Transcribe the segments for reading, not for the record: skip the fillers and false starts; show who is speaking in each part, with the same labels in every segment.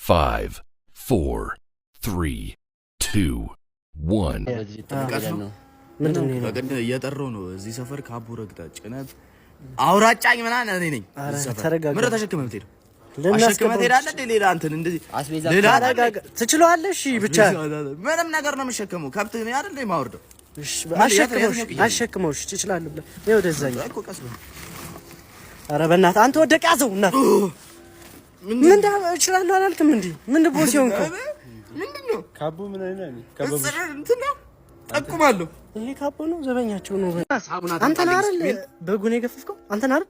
Speaker 1: 5, 4, 3, 2, 1
Speaker 2: ምንድነው እየጠራው ነው እዚህ ሰፈር ካቡ ረግጣ ጭነት አውራጫኝ ምናምን እኔ ነኝ ምን ተሸክመህ የምትሄደው አሸክመህ ትሄዳለህ ሌላ እንትን እንደዚህ ሌላ
Speaker 3: ትችላለሽ ብቻ
Speaker 2: ምንም ነገር ነው የምሸከመው ከብት ነው አይደል የማወርደው
Speaker 3: እሺ አሸክመውሽ ትችላለህ ብለህ ይኸው ደዛኝ
Speaker 2: እኮ ቀስ በል
Speaker 3: ኧረ በእናትህ አንተ ወደቅ ያዘው እና ምን እችላለሁ አላልክም እንዴ ምን ቦስ ይሆንኩ
Speaker 2: ምንድነው
Speaker 4: ካቡ ምን አይነት ነው ካቡ
Speaker 2: እንትን ነው ጠቁማለሁ
Speaker 3: ይሄ ካቡ ነው ዘበኛቸው ነው አንተ አይደል በጉን የገፈፍከው አንተ አይደል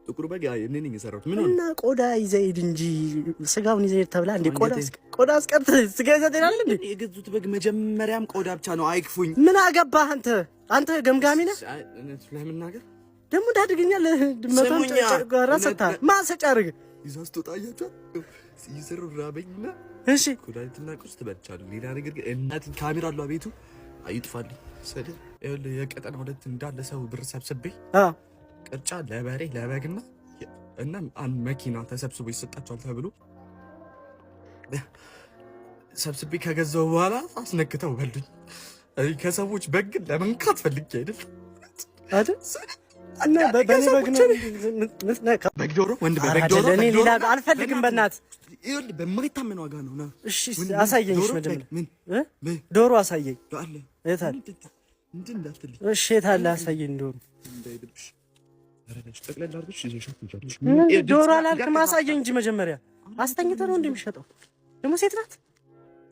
Speaker 2: ጥቁሩ በግ እኔ ነኝ የሰራሁት ምን ሆነ
Speaker 3: እና ቆዳ ይዘይድ እንጂ ስጋውን ይዘይድ ተብላ እንዴ ቆዳ አስቀርት ስጋ ይዘይዳል እንዴ
Speaker 2: የገዙት በግ መጀመሪያም ቆዳ ብቻ ነው አይክፉኝ
Speaker 3: ምን አገባህ አንተ ገምጋሚ ነህ
Speaker 2: ለምን ነገር
Speaker 3: ደሞ ዳድገኛል ድመታም ራስታ ማሰጫ አርግ
Speaker 2: ይዛስ ተጣያቻ ሲሰሩ ራበኝና
Speaker 3: እሺ
Speaker 2: ኩዳይትና ቁስት በልቻለሁ ሌላ ነገር ግን እናት ካሜራ አለው አቤቱ አይጥፋልኝ ሰደ የቀጠና ሁለት እንዳለ ሰው ብር ሰብስቤ ቅርጫ ለበሬ ለበግና እና አንድ መኪና ተሰብስቦ ይሰጣቸዋል ተብሎ ሰብስቤ ከገዛው በኋላ አስነክተው በሉኝ ከሰዎች በግ ለመንካት ፈልጌ አይደል
Speaker 3: እና በኔ በግ ነው
Speaker 2: በግ ዶሮ ወንድ በግ ዶሮ
Speaker 3: ለኔ ሌላ አልፈልግም በእናት
Speaker 2: ይሁን በማይታመን ዋጋ ነው ና
Speaker 3: እሺ አሳየኝ መጀመሪያ ዶሮ አሳየኝ
Speaker 2: አለ
Speaker 3: የታል
Speaker 2: እንትን እንዳትልኝ
Speaker 3: እሺ የታል አሳየኝ ዶሮ
Speaker 2: እንዳይደብሽ አረጋሽ ጠቅለል አድርገሽ ይዘሻት ትጫለሽ
Speaker 3: ዶሮ አላልክም አሳየኝ እንጂ መጀመሪያ አስተኝተህ ነው እንደሚሸጠው ደግሞ ሴት ናት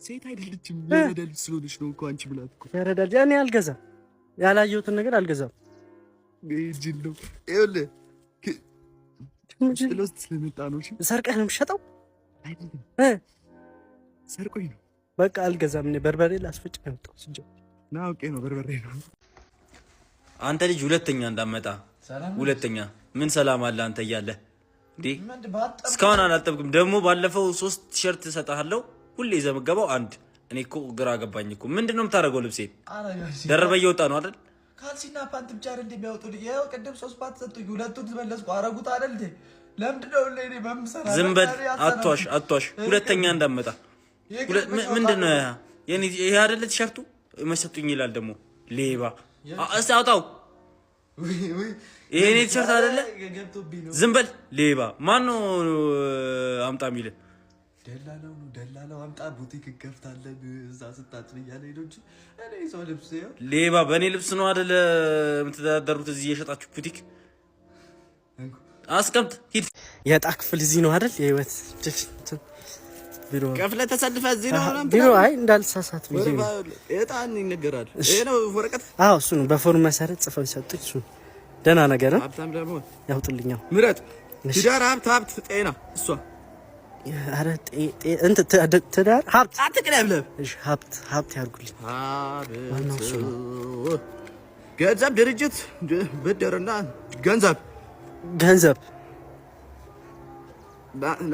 Speaker 2: ሴት አይደለችም የረዳል ስለሆነች ነው እኮ አንቺ ብላት እኮ
Speaker 3: የረዳል ያኔ አልገዛም ያላየሁትን ነገር አልገዛም
Speaker 2: ጂሎ ይኸውልህ ጭሎስ ስለመጣ ነው እሺ
Speaker 3: ሰርቀህ ነው የምትሸጠው
Speaker 2: አይደለም ሰርቆኝ ነው
Speaker 3: በቃ አልገዛም እኔ በርበሬ ላስፈጭ ነው የምጠው ስንጀ
Speaker 2: ና ኦኬ ነው በርበሬ ነው
Speaker 5: አንተ ልጅ ሁለተኛ እንዳመጣ ሁለተኛ ምን ሰላም አለ አንተ እያለ እንዴ እስካሁን አላጠብቅም ደግሞ ባለፈው 3 ቲሸርት ሰጣለሁ ሁሌ ዘመገባው አንድ እኔ እኮ ግራ ገባኝ እኮ ምንድነው የምታረገው ልብሴን ደረበ እየወጣ ነው አይደል
Speaker 6: ካልሲና ፓንት ብቻ አይደል እንደሚያወጡ ይሄው ቀደም 3 ፓንት ሰጡኝ ሁለቱን ተመለስኩ አረጉት አይደል እንዴ ለምንድነው ለኔ በመሰራ
Speaker 5: ዝምበል አትዋሽ ሁለተኛ እንዳመጣ ምንድነው የኔ ይሄ አይደል ቲሸርቱ መሰጡኝ ይላል ደግሞ ሌባ አውጣው ይሄኔ ቲሸርት አይደለ ዝምበል ሌባ ማን ነው አምጣ ሚል
Speaker 6: ደላላው አምጣ ቡቲክ ከፍታለን እዛ ስታጥብ እያለ ሄዶ እንጂ እኔ ሰው ልብስ ነው
Speaker 5: ሌባ በእኔ ልብስ ነው አይደለ የምትዳደሩት እዚህ የሸጣችሁ ቡቲክ አስቀምጥ ሂድ
Speaker 3: የዕጣ ክፍል እዚህ ነው አይደል የህይወት ቢሮ
Speaker 2: ከፍለ ተሰልፈ እዚህ ነው
Speaker 3: ቢሮ አይ እንዳልሳሳት ቢሮ
Speaker 2: እጣን ይነገራል ይሄ ነው ወረቀት
Speaker 3: አዎ እሱ ነው በፎርም መሰረት ጽፈው ሰጡኝ እሱ ደና ነገር ነው
Speaker 2: ሀብታም ደግሞ
Speaker 3: ያውጡልኛው
Speaker 2: ምረጥ ትዳር ሀብት ጤና እሷ
Speaker 3: አረ እንት ትዳር ሀብት
Speaker 2: አትቅለብለብ
Speaker 3: እሺ ሀብት ያርጉልኝ
Speaker 2: ገንዘብ ድርጅት ብድርና ገንዘብ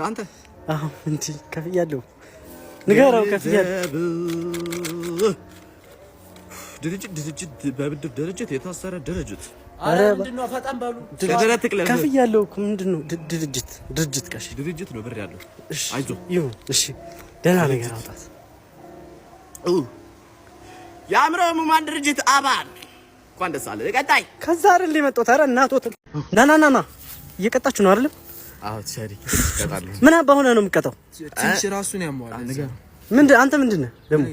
Speaker 2: አንተ
Speaker 3: አዎ እንት ከፍያለሁ ንገረው ከፍያለሁ
Speaker 2: ድርጅት በብድር ድርጅት የታሰረ ድርጅት
Speaker 6: አረ ምንድነው ፈጣን ባሉ
Speaker 3: ከፍያለሁ እኮ ምንድነው ድርጅት ቀሽ
Speaker 2: ድርጅት ነው ብር ያለው አይዞ
Speaker 3: ይሁን እሺ ደህና ነገር አውጣት
Speaker 2: የአእምሮ ህሙማን ድርጅት አባል እንኳን ደስ አለ ቀጣይ
Speaker 3: ከዛ አይደል የመጣሁት ኧረ እናቶት ና እየቀጣችሁ ነው አይደል
Speaker 2: አዎ ትሰሪ ቀጣለሁ
Speaker 3: ምን አባሆነ ነው የምቀጣው
Speaker 6: ትንሽ ራሱን ያሟል ነገር
Speaker 3: አንተ ምንድነህ ደግሞ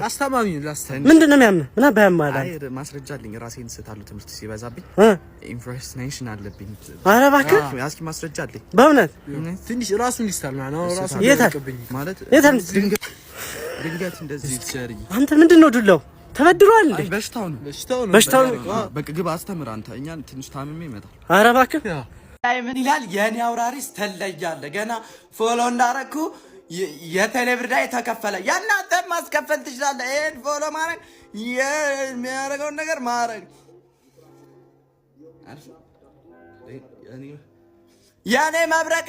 Speaker 6: አስተማሚ ላስታኝ
Speaker 3: ምንድነው የሚያምነው ምን አባያማላ
Speaker 2: አይ ማስረጃ አለኝ ራሴን ስታሉ ትምህርት ሲበዛብኝ ኢንፎርሜሽን አለብኝ
Speaker 3: ኧረ እባክህ
Speaker 2: ያስኪ ማስረጃ አለኝ
Speaker 3: በእውነት
Speaker 6: ትንሽ ራሱን ይስታል ራሱን
Speaker 3: የታል
Speaker 2: ማለት ድንገት እንደዚህ ትሰሪ
Speaker 3: አንተ ምንድነው ዱላው ተበድሯል እንዴ
Speaker 2: በሽታው ነው በቃ ግባ አስተምር አንተ እኛን ትንሽ ታምሜ ይመጣል
Speaker 3: ኧረ እባክህ
Speaker 6: አይ ምን ይላል የኔ አውራሪስ ተለያለ ገና ፎሎ እንዳረኩ የቴሌብር ላይ ተከፈለ ያናንተ ማስከፈል ትችላለህ ይሄን ፎሎ ማድረግ የሚያደርገውን ነገር ማድረግ የኔ መብረቅ